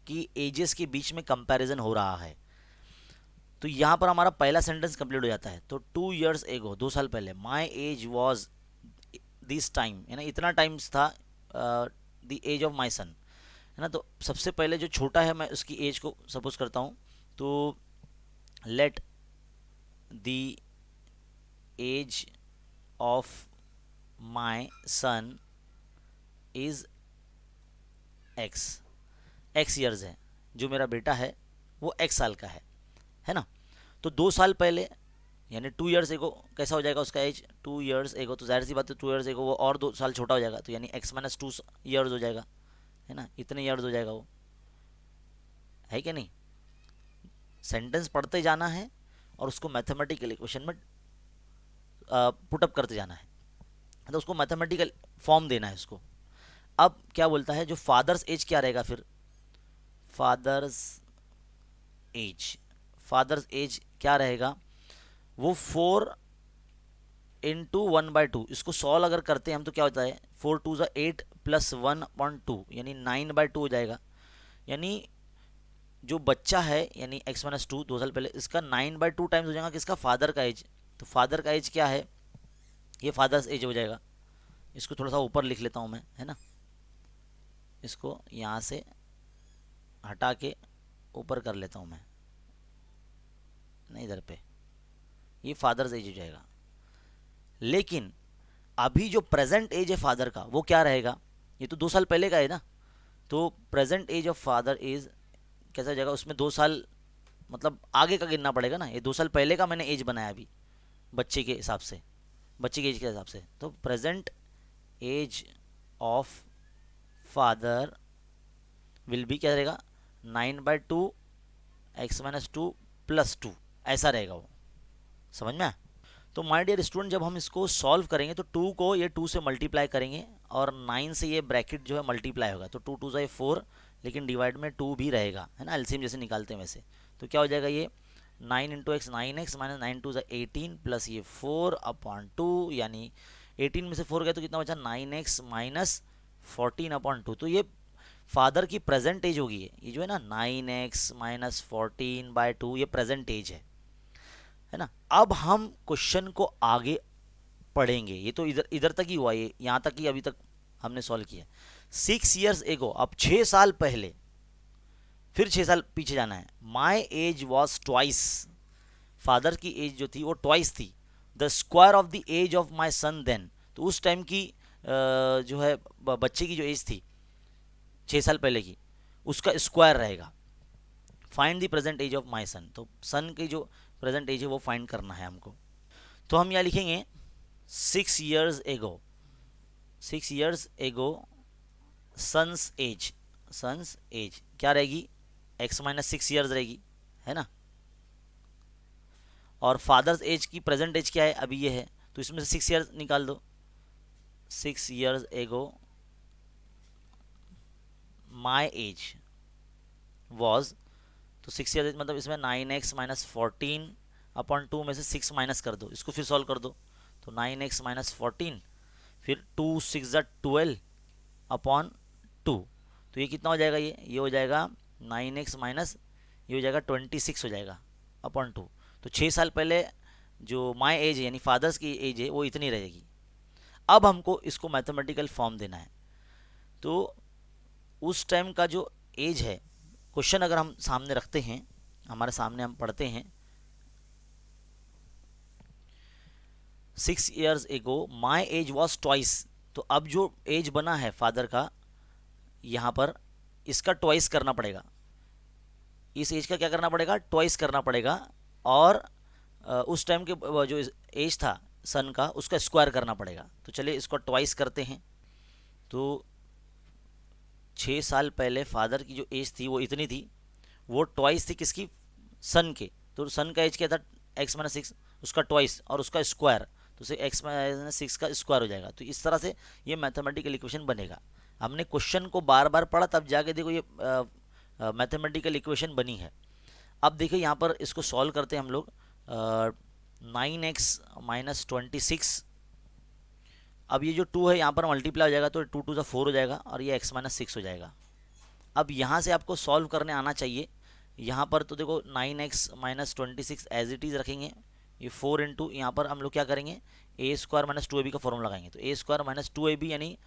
की एजेस के बीच में कंपैरिजन हो रहा है। तो यहाँ पर हमारा पहला सेंटेंस कंप्लीट हो जाता है। तो 2 years एगो, 2 साल पहले, my age was this time, है ना, इतना टाइम्स था द एज ऑफ माई सन, है ना। तो सबसे पहले जो छोटा है मैं उसकी एज को सपोज करता हूँ, तो let the age of my son is x, x years है, जो मेरा बेटा है वो एक्स साल का है ना। तो 2 साल पहले यानी 2 years एगो कैसा हो जाएगा उसका एज, 2 years एगो, तो जाहिर सी बात है 2 years एगो वो और 2 साल छोटा हो जाएगा, तो यानी x माइनस 2 ईयर्स हो जाएगा, है ना, इतने ईयर्स हो जाएगा वो, है कि नहीं। सेंटेंस पढ़ते जाना है और उसको मैथमेटिकल इक्वेशन में पुटअप करते जाना है, तो उसको मैथमेटिकल फॉर्म देना है उसको। अब क्या बोलता है, जो फादर्स एज क्या रहेगा फिर, फादर्स एज क्या रहेगा, वो 4 इंटू 1/2, इसको सॉल्व अगर करते हैं हम तो क्या होता है, 4 2 ज़ा 8 प्लस 1/2 यानी 9/2 हो जाएगा। यानी जो बच्चा है यानी x माइनस 2, 2 साल पहले, इसका 9/2 टाइम्स हो जाएगा किसका, फादर का एज। तो फादर का एज क्या है, ये फादर्स एज हो जाएगा। इसको थोड़ा सा ऊपर लिख लेता हूँ मैं, है ना, इसको यहाँ से हटा के ऊपर कर लेता हूँ मैं, नहीं इधर पे, ये फादर्स एज हो जाएगा। लेकिन अभी जो प्रेजेंट एज है फादर का वो क्या रहेगा, ये तो 2 साल पहले का है ना, तो present age of father is कैसा हो जाएगा, उसमें 2 साल मतलब आगे का गिनना पड़ेगा ना, ये 2 साल पहले का मैंने एज बनाया अभी बच्चे के हिसाब से, बच्चे के एज के हिसाब से। तो present age of father will be क्या रहेगा, 9/2 x माइनस 2 प्लस 2, ऐसा रहेगा वो, समझ में आया। तो माय डियर स्टूडेंट, जब हम इसको सॉल्व करेंगे तो 2 को ये 2 से मल्टीप्लाई करेंगे और 9 से ये ब्रैकेट जो है मल्टीप्लाई होगा, तो 2 2 ज़ा 4, लेकिन डिवाइड में 2 भी रहेगा, है ना, एलसीएम जैसे निकालते हैं वैसे। तो क्या हो जाएगा ये 9 इंटू एक्स 9x माइनस 9 2 ज़ा 18 प्लस ये 4/2, यानी 18 में से 4 गया तो कितना बचा 9x माइनस 14/2। तो ये फादर की प्रेजेंट एज होगी, ये जो है ना 9x माइनस 14/2, ये प्रेजेंट एज है ना। अब हम क्वेश्चन को आगे पढ़ेंगे, ये तो इधर इधर तक ही हुआ, ये यहाँ तक ही अभी तक हमने सॉल्व किया। 6 years एगो, अब 6 साल पहले, फिर 6 साल पीछे जाना है। My age was twice, father की एज जो थी वो ट्वाइस थी, the square of the age of my son then, तो उस टाइम की जो है बच्चे की जो एज थी 6 साल पहले की, उसका स्क्वायर रहेगा। Find the present age of my son, तो सन की जो प्रेजेंट एज है वो फाइंड करना है हमको। तो हम यहाँ लिखेंगे 6 years एगो, 6 years एगो सन्स एज क्या रहेगी, x माइनस 6 years रहेगी, है ना। और फादर्स एज की प्रेजेंट एज क्या है, अभी ये है, तो इसमें से 6 years निकाल दो। 6 years एगो माई एज वॉज, तो 6 ईयर मतलब इसमें 9x माइनस 14 अपॉन 2 में से 6 माइनस कर दो, इसको फिर सॉल्व कर दो। तो 9x माइनस 14, फिर 2 6 ज़ा 12 अपॉन 2, तो ये कितना हो जाएगा, ये हो जाएगा 9x माइनस, ये हो जाएगा 26 हो जाएगा अपॉन 2। तो 6 साल पहले जो माई एज है यानी फादर्स की एज है वो इतनी रहेगी। अब हमको इसको मैथमेटिकल फॉर्म देना है। तो उस टाइम का जो एज है, क्वेश्चन अगर हम सामने रखते हैं, हमारे सामने हम पढ़ते हैं 6 years ago my age was twice, तो अब जो एज बना है फादर का यहाँ पर, इसका ट्वाइस करना पड़ेगा, इस एज का क्या करना पड़ेगा, ट्वाइस करना पड़ेगा। और उस टाइम के जो एज था सन का उसका स्क्वायर करना पड़ेगा। तो चलिए इसको ट्वाइस करते हैं। तो 6 साल पहले फादर की जो एज थी वो इतनी थी, वो ट्वाइस थी किसकी, सन के। तो सन का एज क्या था, x माइनस 6, उसका ट्वाइस और उसका स्क्वायर, तो उसे x माइनस 6 का स्क्वायर हो जाएगा। तो इस तरह से ये मैथमेटिकल इक्वेशन बनेगा। हमने क्वेश्चन को बार बार पढ़ा तब जाके देखो ये मैथमेटिकल इक्वेशन बनी है। अब देखिए यहाँ पर इसको सॉल्व करते हैं हम लोग। 9x माइनस 26, अब ये जो 2 है यहाँ पर मल्टीप्लाई हो जाएगा तो 2 2 4 हो जाएगा और ये x माइनस 6 हो जाएगा। अब यहाँ से आपको सॉल्व करने आना चाहिए। यहाँ पर तो देखो 9x minus 26 as it is रखेंगे, ये 4 इंटू यहाँ पर हम लोग क्या करेंगे, ए स्क्वायर माइनस 2ab का फॉर्मूला लगाएंगे। तो ए स्क्वायर माइनस 2ab यानी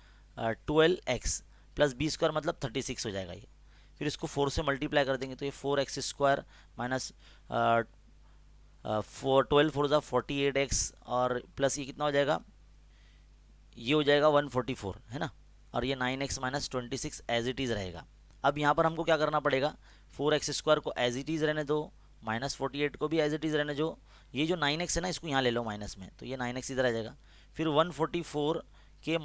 12x प्लस बी स्क्वायर मतलब 36 हो जाएगा ये। फिर इसको 4 से मल्टीप्लाई कर देंगे तो ये 4x स्क्वायर माइनस 12 4 ज़ा 48x और प्लस ये कितना हो जाएगा, ये हो जाएगा 144 है ना। और ये 9x minus 26 as it is रहेगा। अब यहाँ पर हमको क्या करना पड़ेगा, 4x स्क्वायर को एज इट इज़ रहने दो, माइनस 48 को भी एज इट इज़ रहने दो। ये जो 9x है ना इसको यहाँ ले लो माइनस में, तो ये 9x इधर आ जाएगा। फिर 144 के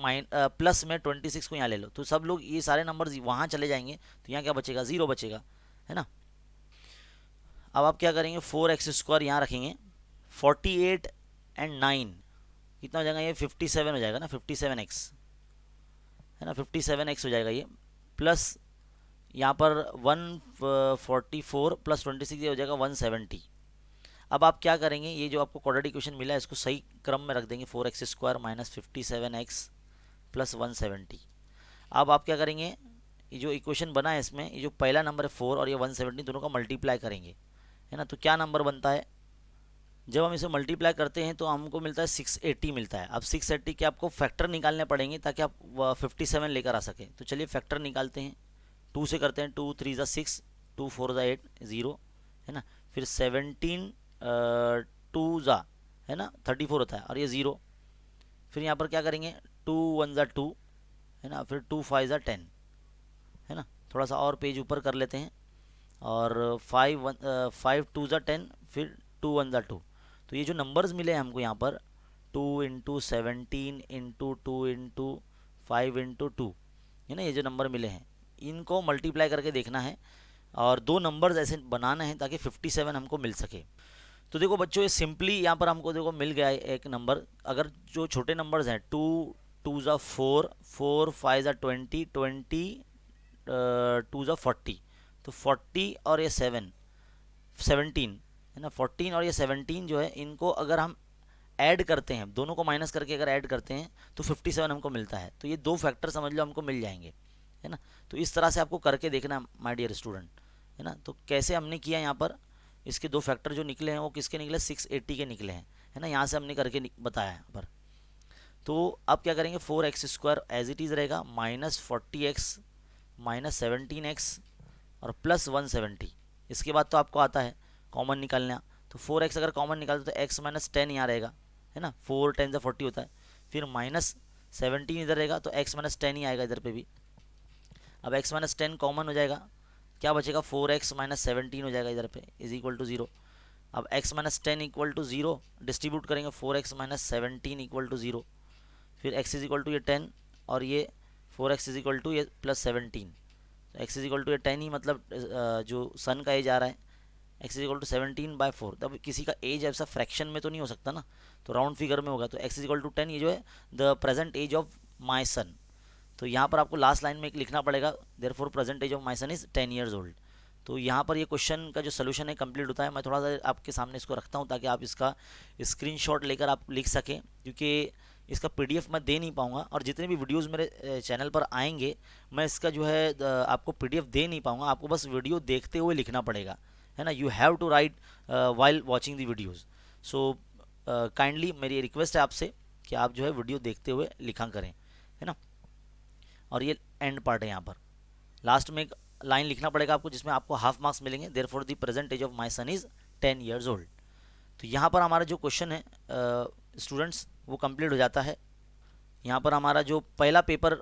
प्लस में 26 को यहाँ ले लो, तो सब लोग ये सारे नंबर्स वहाँ चले जाएंगे, तो यहाँ क्या बचेगा, 0 बचेगा है ना। अब आप क्या करेंगे, 4x स्क्वायर यहाँ रखेंगे, 48 एंड 9 कितना हो जाएगा, ये 57 हो जाएगा ना, 57x है ना, 57x हो जाएगा ये। प्लस यहाँ पर 144 प्लस 26 ये हो जाएगा 170। अब आप क्या करेंगे, ये जो आपको क्वाड्रेटिक इक्वेशन मिला है इसको सही क्रम में रख देंगे, 4x square minus 57x plus 170। अब आप क्या करेंगे, ये जो इक्वेशन बना है इसमें ये जो पहला नंबर है 4 और ये 170 दोनों का मल्टीप्लाई करेंगे है ना। तो क्या नंबर बनता है, जब हम इसे मल्टीप्लाई करते हैं तो हमको मिलता है 680 मिलता है। अब 680 के आपको फैक्टर निकालने पड़ेंगे ताकि आप 57 लेकर आ सकें। तो चलिए फैक्टर निकालते हैं, 2 से करते हैं, 2 3 ज़ा 6, 2 4 ज़ा 8 0 है ना। फिर 17 2 ज़ा है ना 34 होता है और ये 0। फिर यहाँ पर क्या करेंगे, 2 1 ज़ा 2 है ना, फिर 2 5 ज़ा 10 है ना। थोड़ा सा और पेज ऊपर कर लेते हैं, और 5 2 ज़ा 10, फिर 2 1 ज़ा 2। तो ये जो नंबर्स मिले हैं हमको यहाँ पर 2 इंटू 17 इंटू 2 इंटू 5 इंटू 2 है ना, ये जो नंबर मिले हैं इनको मल्टीप्लाई करके देखना है और दो नंबर्स ऐसे बनाना है ताकि 57 हमको मिल सके। तो देखो बच्चों ये सिंपली यहाँ पर हमको देखो मिल गया है एक नंबर। अगर जो छोटे नंबर्स हैं 2 2 ज़ा 4, 4 5 ज़ा 20, 20 2 ज़ा 40, तो 40 और ये 17 है ना, 14 और ये 17 जो है इनको अगर हम ऐड करते हैं, दोनों को माइनस करके अगर ऐड करते हैं तो 57 हमको मिलता है। तो ये दो फैक्टर समझ लो हमको मिल जाएंगे है ना। तो इस तरह से आपको करके देखना माय डियर स्टूडेंट है ना। तो कैसे हमने किया यहाँ पर, इसके दो फैक्टर जो निकले हैं वो किसके निकले, 680 के निकले हैं है ना। यहाँ से हमने करके बताया यहाँ पर। तो अब क्या करेंगे, 4x square as it is रहेगा, माइनस 40x माइनस 17x और प्लस 170। इसके बाद तो आपको आता है कॉमन निकालना। तो 4x अगर कॉमन निकालते तो x माइनस 10 यहाँ रहेगा है ना, 4 10 से 40 होता है। फिर माइनस 17 इधर रहेगा तो x माइनस 10 ही आएगा इधर पे भी। अब x माइनस 10 कॉमन हो जाएगा, क्या बचेगा, 4x माइनस 17 हो जाएगा इधर पे इज इक्वल टू 0। अब x minus 10 equal to 0 distribute करेंगे, 4x माइनस 17 इक्वल टू 0। फिर x इज इक्वल टू ये 10 और ये 4x इज इक्वल टू ये प्लस 17। तो x इज इक्वल टू ये 10 ही मतलब जो सन का एज आ रहा है, x इज इक्वल टू 17/4। तब किसी का एज ऐसा फ्रैक्शन में तो नहीं हो सकता ना, तो राउंड फिगर में होगा। तो x इज इक्वल टू 10 ये जो है the present age of my son. तो यहाँ पर आपको लास्ट लाइन में एक लिखना पड़ेगा, therefore present age of my son is 10 years old. तो यहाँ पर ये क्वेश्चन का जो सोल्यूशन है कंप्लीट होता है। मैं थोड़ा सा आपके सामने इसको रखता हूँ ताकि आप इसका स्क्रीनशॉट लेकर आप लिख सकें, क्योंकि इसका पीडीएफ मैं दे नहीं पाऊँगा, और जितने भी वीडियोस मेरे चैनल पर आएंगे मैं इसका जो है आपको पीडीएफ दे नहीं पाऊँगा। आपको बस वीडियो देखते हुए लिखना पड़ेगा, है ना। You have to write while watching the videos. So kindly मेरी रिक्वेस्ट है आपसे कि आप जो है वीडियो देखते हुए लिखा करें, है ना। और ये एंड पार्ट है, यहाँ पर लास्ट में एक लाइन लिखना पड़ेगा आपको जिसमें आपको हाफ मार्क्स मिलेंगे, therefore the present age of my son is 10 years old. तो यहाँ पर हमारा जो क्वेश्चन है स्टूडेंट्स वो कंप्लीट हो जाता है। यहाँ पर हमारा जो पहला पेपर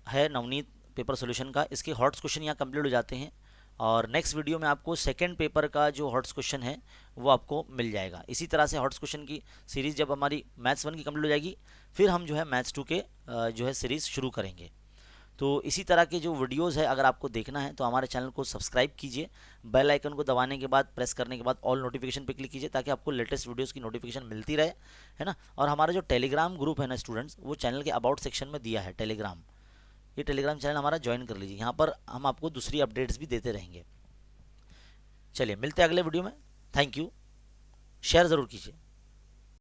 है नवनीत पेपर सॉल्यूशन का, इसके हॉट्स क्वेश्चन यहाँ कंप्लीट हो जाते हैं, और नेक्स्ट वीडियो में आपको सेकंड पेपर का जो हॉट्स क्वेश्चन है वो आपको मिल जाएगा। इसी तरह से हॉट्स क्वेश्चन की सीरीज़ जब हमारी मैथ्स 1 की कंप्लीट हो जाएगी, फिर हम जो है मैथ्स 2 के जो है सीरीज़ शुरू करेंगे। तो इसी तरह के जो वीडियोस है अगर आपको देखना है तो हमारे चैनल को सब्सक्राइब कीजिए, बेल आइकन को दबाने के बाद प्रेस करने के बाद ऑल नोटिफिकेशन पे क्लिक कीजिए ताकि आपको लेटेस्ट वीडियोस की नोटिफिकेशन मिलती रहे, है ना। और हमारा जो टेलीग्राम ग्रुप है ना स्टूडेंट्स, वो चैनल के अबाउट सेक्शन में दिया है टेलीग्राम। ये टेलीग्राम चैनल हमारा ज्वाइन कर लीजिए, यहाँ पर हम आपको दूसरी अपडेट्स भी देते रहेंगे। चलिए मिलते हैं अगले वीडियो में। थैंक यू, शेयर ज़रूर कीजिए।